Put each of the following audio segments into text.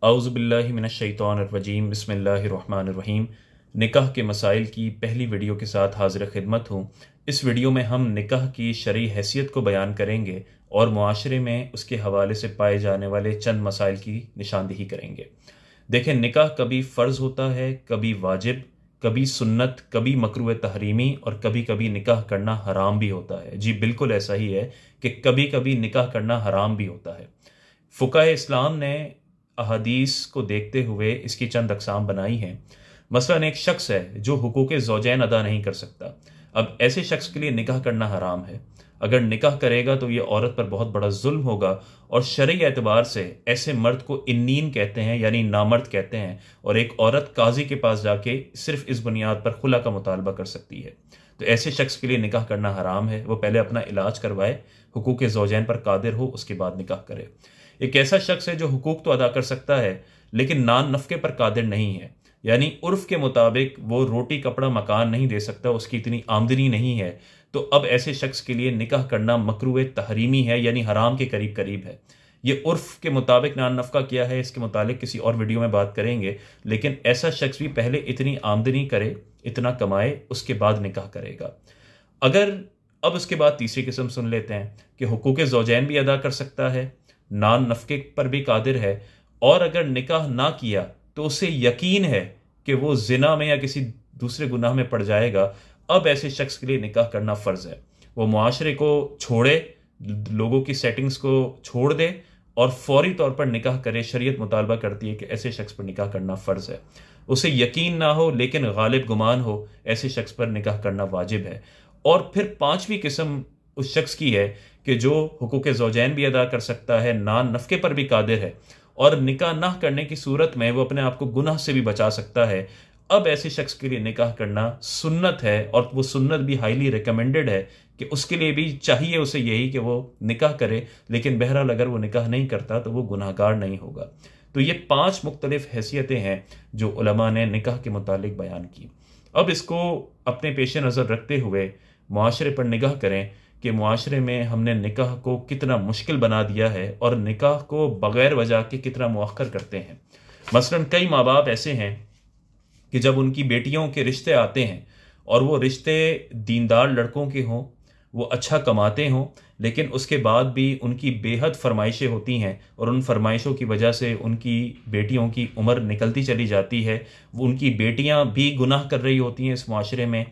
औज़ुबिल्लाहि मिनश्शैतानिर्रजीम बिस्मिल्लाहिर्रहमानिर्रहीम। निकाह के मसाइल की पहली वीडियो के साथ हाज़िर खिदमत हूँ। इस वीडियो में हम निकाह की शरई हैसियत को बयान करेंगे और मुआशरे में उसके हवाले से पाए जाने वाले चंद मसाइल की निशानदेही करेंगे। देखें, निकाह कभी फ़र्ज़ होता है, कभी वाजिब, कभी सुन्नत, कभी मकरूह तहरीमी और कभी कभी निकाह करना हराम भी होता है। जी बिल्कुल ऐसा ही है कि कभी कभी निकाह करना हराम भी होता है। फ़ुक़हा इस्लाम ने अहादीस को देखते हुए इसकी चंद अक़साम बनाई हैं। मसलन एक शख्स है जो हुकूक़े ज़ौजैन अदा नहीं कर सकता। अब ऐसे शख्स के लिए निकाह करना हराम है। अगर निकाह करेगा तो ये औरत पर बहुत बड़ा जुल्म होगा और शरई एतबार से ऐसे मर्द को इन्नीन कहते हैं, यानी नामर्द कहते हैं, और एक औरत काजी के पास जाके सिर्फ इस बुनियाद पर खुला का मुतालबा कर सकती है। तो ऐसे शख्स के लिए निकाह करना हराम है। वो पहले अपना इलाज करवाए, हुकूक़े ज़ौजैन पर कादिर हो, उसके बाद निकाह करे। एक ऐसा शख्स है जो हुकूक तो अदा कर सकता है लेकिन नान नफ़के पर कादिर नहीं है, यानी उर्फ के मुताबिक वो रोटी कपड़ा मकान नहीं दे सकता, उसकी इतनी आमदनी नहीं है। तो अब ऐसे शख्स के लिए निकाह करना मकरूह तहरीमी है, यानी हराम के करीब करीब है। ये उर्फ के मुताबिक नान नफ़का क्या है, इसके मुताबिक किसी और वीडियो में बात करेंगे। लेकिन ऐसा शख्स भी पहले इतनी आमदनी करे, इतना कमाए, उसके बाद निकाह करेगा। अगर अब उसके बाद तीसरी किस्म सुन लेते हैं कि हुकूक़े ज़ौजैन भी अदा कर सकता है, नान नफ़के पर भी कादिर है, और अगर निकाह ना किया तो उसे यकीन है कि वो जिना में या किसी दूसरे गुनाह में पड़ जाएगा। अब ऐसे शख्स के लिए निकाह करना फ़र्ज़ है। वो मुआशरे को छोड़े, लोगों की सेटिंग्स को छोड़ दे और फौरी तौर पर निकाह करे। शरीयत मुतालबा करती है कि ऐसे शख्स पर निकाह करना फ़र्ज़ है। उसे यकीन ना हो लेकिन गालिब गुमान हो, ऐसे शख्स पर निकाह करना वाजिब है। और फिर पांचवी किस्म उस शख्स की है कि जो हुकूक़े ज़ौजैन भी अदा कर सकता है, नान नफ़के पर भी कादिर है, और निकाह ना करने की सूरत में वो अपने आप को गुनाह से भी बचा सकता है। अब ऐसे शख्स के लिए निकाह करना सुन्नत है, और वो सुन्नत भी हाईली रिकमेंडेड है कि उसके लिए भी चाहिए उसे यही कि वो निकाह करे। लेकिन बहरहाल अगर वो निकाह नहीं करता तो वो गुनाहगार नहीं होगा। तो ये 5 मुख्तलिफ हैसियतें हैं जो उलमा ने निकाह के मुतालिक बयान की। अब इसको अपने पेश नज़र रखते हुए मुआशरे पर निगाह करें कि मुआशरे में हमने निकाह को कितना मुश्किल बना दिया है और निकाह को बग़ैर वजह के कितना मुअख्खर करते हैं। मसलन कई माँ बाप ऐसे हैं कि जब उनकी बेटियों के रिश्ते आते हैं और वो रिश्ते दीनदार लड़कों के हों, वो अच्छा कमाते हों, लेकिन उसके बाद भी उनकी बेहद फरमाइशें होती हैं और उन फरमाइशों की वजह से उनकी बेटियों की उम्र निकलती चली जाती है। वो उनकी बेटियां भी गुनाह कर रही होती हैं इस मुआशरे में,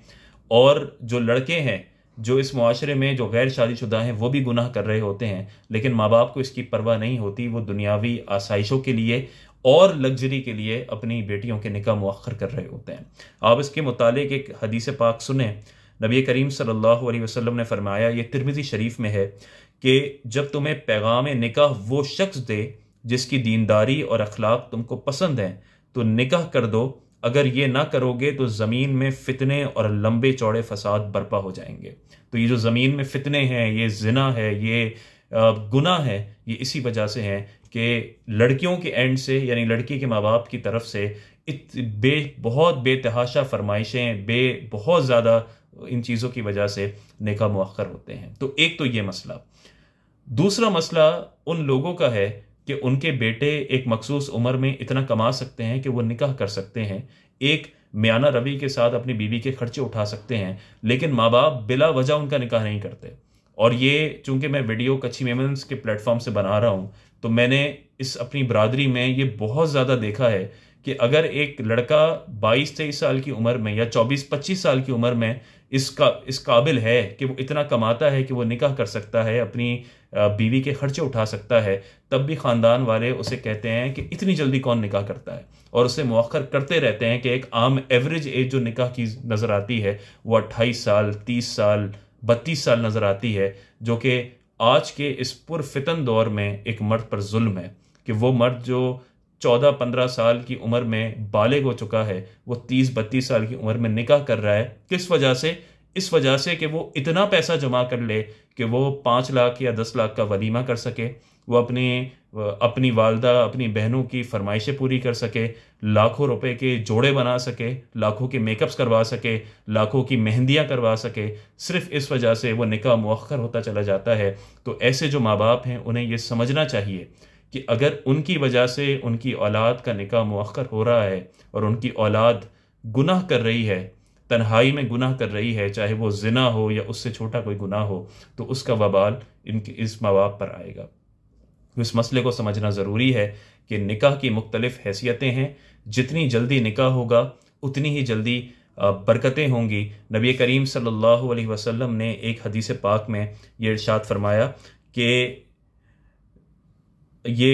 और जो लड़के हैं जो इस मुआशरे में जो गैर शादीशुदा हैं वो भी गुनाह कर रहे होते हैं। लेकिन माँ बाप को इसकी परवाह नहीं होती। वो दुनियावी आसाइशों के लिए और लग्जरी के लिए अपनी बेटियों के निकाह मुअख्खर कर रहे होते हैं। आप इसके मुतालिक एक हदीस पाक सुने। नबी करीम सल्लल्लाहु अलैहि वसल्लम ने फरमाया, ये तिरमिज़ी शरीफ में है, कि जब तुम्हें पैगाम निकाह वो शख्स दे जिसकी दीनदारी और अखलाक तुमको पसंद हैं तो निकाह कर दो। अगर ये ना करोगे तो ज़मीन में फितने और लंबे चौड़े फसाद बर्पा हो जाएंगे। तो ये जो ज़मीन में फितने हैं, ये जिना है, ये गुनाह है, ये इसी वजह से हैं कि लड़कियों के एंड से, यानी लड़की के माँ बाप की तरफ से बहुत बेतहाशा फरमाइशें, बहुत ज़्यादा इन चीज़ों की वजह से निकाह मुअख्खर होते हैं। तो एक तो ये मसला। दूसरा मसला उन लोगों का है कि उनके बेटे एक मखसूस उम्र में इतना कमा सकते हैं कि वो निकाह कर सकते हैं, एक मियाना रवि के साथ अपनी बीवी के खर्चे उठा सकते हैं, लेकिन माँ बाप बिला वजह उनका निकाह नहीं करते। और ये चूंकि मैं वीडियो कच्ची मेमन्स के प्लेटफॉर्म से बना रहा हूँ, तो मैंने इस अपनी बरादरी में ये बहुत ज़्यादा देखा है कि अगर एक लड़का 22-23 साल की उम्र में या 24-25 साल की उम्र में इस काबिल है कि वो इतना कमाता है कि वो निकाह कर सकता है, अपनी बीवी के खर्चे उठा सकता है, तब भी ख़ानदान वाले उसे कहते हैं कि इतनी जल्दी कौन निकाह करता है, और उसे मुअख्खर करते रहते हैं कि एक आम एवरेज एज जो निकाह की नज़र आती है वो 28 साल, 30 साल, 32 साल नज़र आती है, जो कि आज के इस पुरफितन दौर में एक मर्द पर जुल्म है कि वो मर्द जो 14-15 साल की उम्र में बालिग हो चुका है, वो 30-32 साल की उम्र में निकाह कर रहा है। किस वजह से? इस वजह से कि वो इतना पैसा जमा कर ले कि वो 5 लाख या 10 लाख का वलीमा कर सके, वो अपनी वालदा, अपनी बहनों की फरमाइशें पूरी कर सके, लाखों रुपए के जोड़े बना सके, लाखों के मेकअप्स करवा सके, लाखों की मेहंदियां करवा सके। सिर्फ इस वजह से वो निकाह मुअख्खर होता चला जाता है। तो ऐसे जो माँ बाप हैं उन्हें ये समझना चाहिए कि अगर उनकी वजह से उनकी औलाद का निकाह मुअख्खर हो रहा है और उनकी औलाद गुनाह कर रही है, तन्हाई में गुनाह कर रही है, चाहे वो जिना हो या उससे छोटा कोई गुनाह हो, तो उसका वबाल इनके इस माँ बाप पर आएगा। तो इस मसले को समझना ज़रूरी है कि निकाह की मुख्तलिफ हैसियतें हैं। जितनी जल्दी निकाह होगा उतनी ही जल्दी बरकतें होंगी। नबी करीम सल्लल्लाहु अलैहि वसल्लम ने एक हदीस पाक में ये इरशाद फरमाया कि ये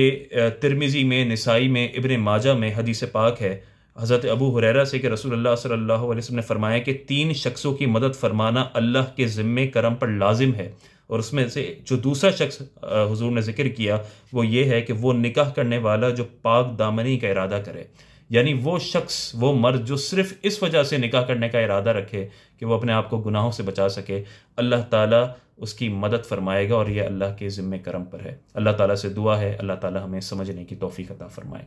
तिरमिज़ी में, निसाई में, इब्न माजा में हदीस पाक है हज़रत अबू हुरैरा से कि रसूलुल्लाह सल्लल्लाहु अलैहि वसल्लम ने फरमाया कि 3 शख्सों की मदद फरमाना अल्लाह के ज़िम्मे करम पर लाजिम है। और उसमें से जो दूसरा शख्स हुजूर ने जिक्र किया वो ये है कि वो निकाह करने वाला जो पाक दामनी का इरादा करे, यानी वो शख्स, वो मर्द जो सिर्फ इस वजह से निकाह करने का इरादा रखे कि वो अपने आप को गुनाहों से बचा सके, अल्लाह ताला उसकी मदद फरमाएगा और यह अल्लाह के ज़िम्मे करम पर है। अल्लाह ताला से दुआ है अल्लाह ताला हमें समझने की तौफीक अता फरमाए।